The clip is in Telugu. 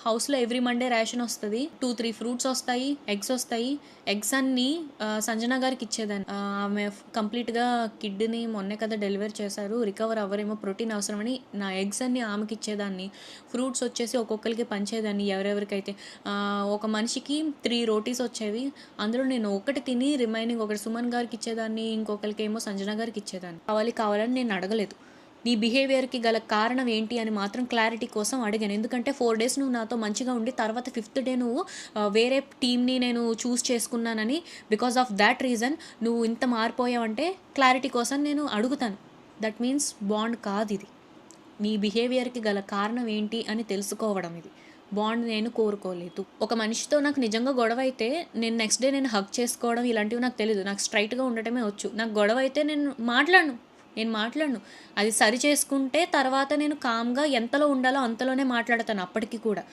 హౌస్లో ఎవ్రీ మండే రేషన్ వస్తుంది, 2-3 ఫ్రూట్స్ వస్తాయి, ఎగ్స్ వస్తాయి. ఎగ్స్ అన్నీ సంజన గారికి ఇచ్చేదాన్ని. ఆమె కంప్లీట్గా కిడ్నీ మొన్నే కదా డెలివరీ చేశారు, రికవర్ అవ్వరేమో, ప్రోటీన్ అవసరమని నా ఎగ్స్ అన్నీ ఆమెకి ఇచ్చేదాన్ని. ఫ్రూట్స్ వచ్చేసి ఒక్కొక్కరికి పంచేదాన్ని ఎవరెవరికైతే. ఒక మనిషికి 3 రోటీస్ వచ్చేవి, అందులో నేను ఒకటి తిని రిమైనింగ్ ఒకటి సుమన్ గారికి ఇచ్చేదాన్ని, ఇంకొకరికి ఏమో సంజన గారికి ఇచ్చేదాన్ని. కావాలని నేను అడగలేదు. నీ బిహేవియర్కి గల కారణం ఏంటి అని మాత్రం క్లారిటీ కోసం అడిగాను. ఎందుకంటే 4 డేస్ నువ్వు నాతో మంచిగా ఉండి తర్వాత 5th డే నువ్వు వేరే టీమ్ని నేను చూస్ చేసుకున్నానని, బికాస్ ఆఫ్ దాట్ రీజన్ నువ్వు ఇంత మారిపోయావంటే క్లారిటీ కోసం నేను అడుగుతాను. దట్ మీన్స్ బాండ్ కాదు ఇది. నీ బిహేవియర్కి గల కారణం ఏంటి అని తెలుసుకోవడం ఇది. బాండ్ నేను కోరుకోలేదు. ఒక మనిషితో నాకు నిజంగా గొడవ అయితే నేను నెక్స్ట్ డే నేను హగ్ చేసుకోవడం ఇలాంటివి నాకు తెలియదు. నాకు స్ట్రైట్గా ఉండటమే వచ్చు. నాకు గొడవ అయితే నేను మాట్లాడను. అది సరి చేసుకుంటే తర్వాత నేను కామ్గా ఎంతలో ఉండాలో అంతలోనే మాట్లాడతాను అప్పటికి కూడా.